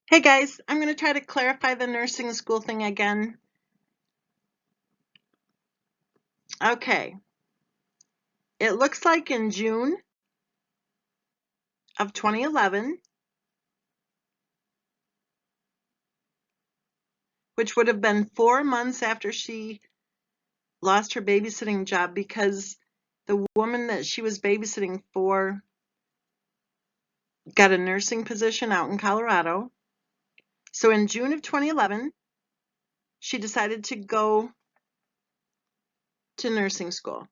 Hey guys, I'm going to try to clarify the nursing school thing again. Okay, it looks like in June of 2011, which would have been 4 months after she lost her babysitting job because the woman that she was babysitting for got a nursing position out in Colorado. So in June of 2011, she decided to go to nursing school.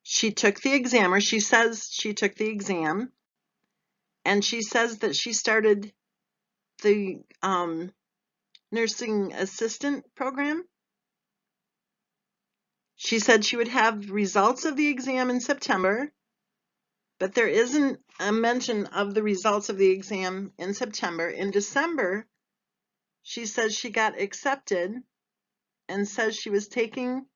She took the exam, or she says she took the exam, and she says that she started the nursing assistant program. She said she would have results of the exam in September, but there isn't a mention of the results of the exam in September. In December, she says she got accepted and says she was taking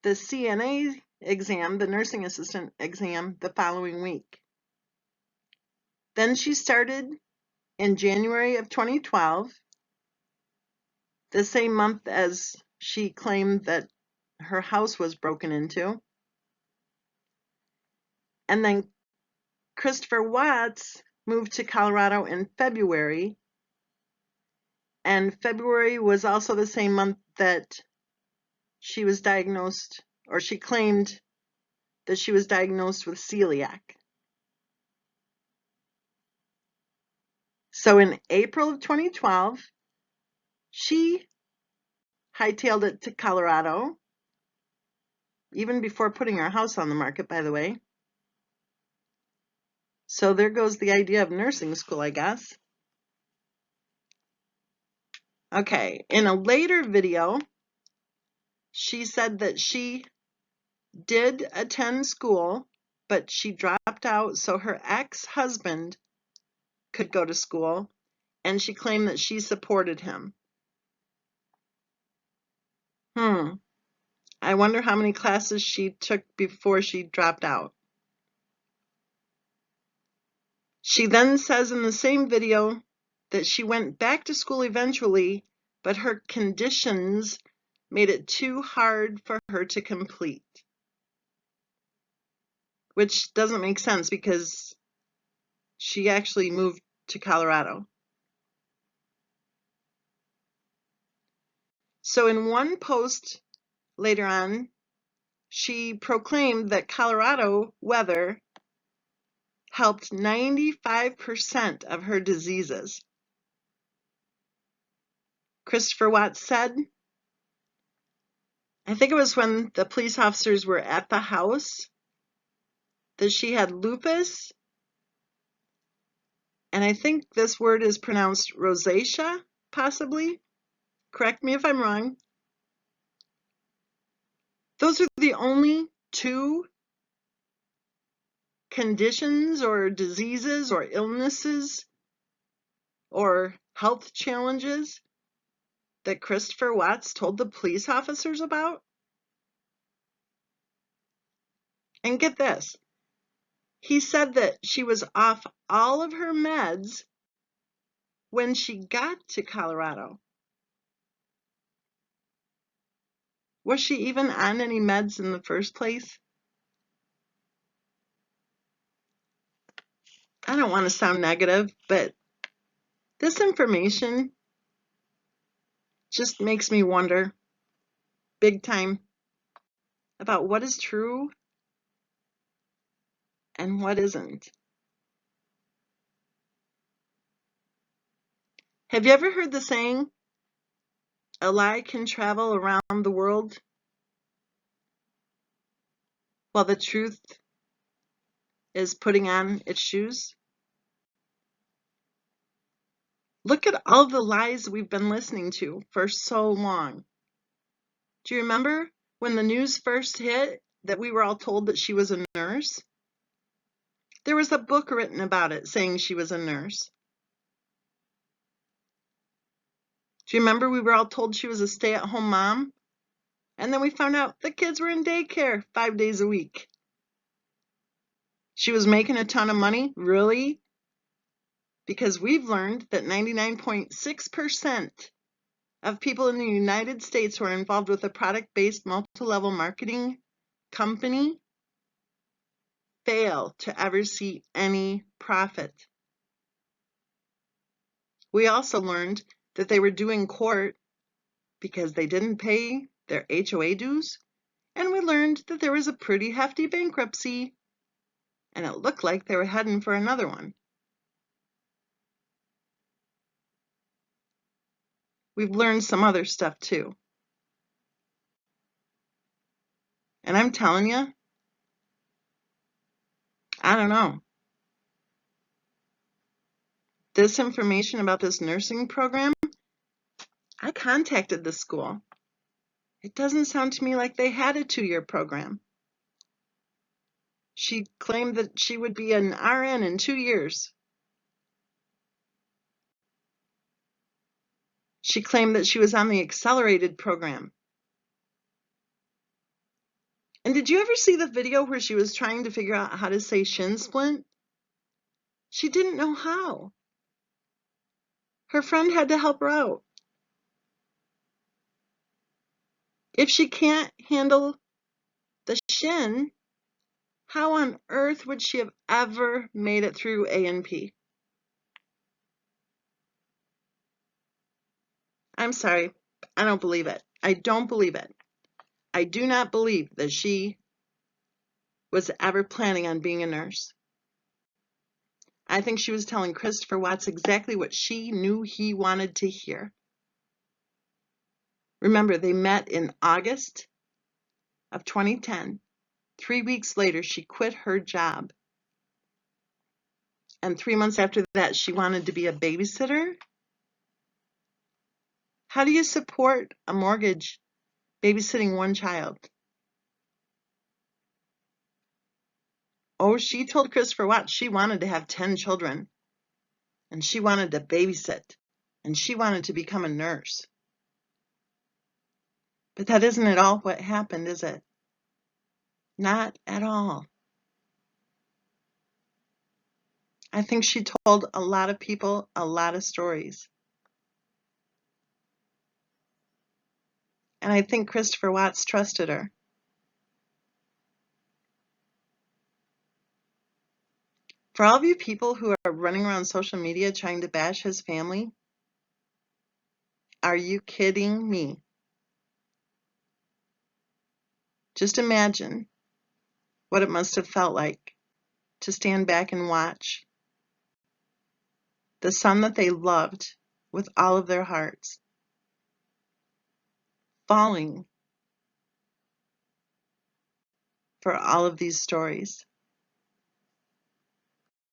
the CNA exam, the nursing assistant exam, the following week. Then she started in January of 2012, the same month as she claimed that her house was broken into. And then Christopher Watts moved to Colorado in February, and February was also the same month that she was diagnosed, or she claimed that she was diagnosed with celiac. So in April of 2012, she hightailed it to Colorado, even before putting her house on the market, by the way. So there goes the idea of nursing school, I guess. Okay, in a later video, she said that she did attend school, but she dropped out so her ex-husband could go to school, and she claimed that she supported him. I wonder how many classes she took before she dropped out. She then says in the same video that she went back to school eventually, but her conditions made it too hard for her to complete. Which doesn't make sense because she actually moved to Colorado. So in one post later on, she proclaimed that Colorado weather helped 95% of her diseases. Christopher Watts said, I think it was when the police officers were at the house, that she had lupus, and I think this word is pronounced rosacea, possibly. Correct me if I'm wrong. Those are the only two conditions or diseases or illnesses or health challenges that Christopher Watts told the police officers about? And get this, he said that she was off all of her meds when she got to Colorado. Was she even on any meds in the first place? I don't want to sound negative, but this information just makes me wonder big time about what is true and what isn't. Have you ever heard the saying, a lie can travel around the world while the truth is putting on its shoes? Look at all the lies we've been listening to for so long. Do you remember when the news first hit that we were all told that she was a nurse? There was a book written about it saying she was a nurse. Do you remember we were all told she was a stay-at-home mom? And then we found out the kids were in daycare 5 days a week. She was making a ton of money? Really? Because we've learned that 99.6% of people in the United States who are involved with a product-based multi-level marketing company fail to ever see any profit. We also learned that they were due in court because they didn't pay their HOA dues, and we learned that there was a pretty hefty bankruptcy, and it looked like they were heading for another one. We've learned some other stuff too. And I'm telling you, I don't know. This information about this nursing program, I contacted the school. It doesn't sound to me like they had a 2-year program. She claimed that she would be an RN in 2 years. She claimed that she was on the accelerated program. And did you ever see the video where she was trying to figure out how to say shin splint? She didn't know how. Her friend had to help her out. If she can't handle the shin, how on earth would she have ever made it through A&P? I'm sorry, I don't believe it. I don't believe it. I do not believe that she was ever planning on being a nurse. I think she was telling Christopher Watts exactly what she knew he wanted to hear. Remember, they met in August of 2010. 3 weeks later, she quit her job. And 3 months after that, she wanted to be a babysitter. How do you support a mortgage babysitting one child? Oh, she told Christopher Watts she wanted to have 10 children. And she wanted to babysit. And she wanted to become a nurse. But that isn't at all what happened, is it? Not at all. I think she told a lot of people a lot of stories. And I think Christopher Watts trusted her. For all of you people who are running around social media trying to bash his family, are you kidding me? Just imagine what it must have felt like to stand back and watch the son that they loved with all of their hearts falling for all of these stories.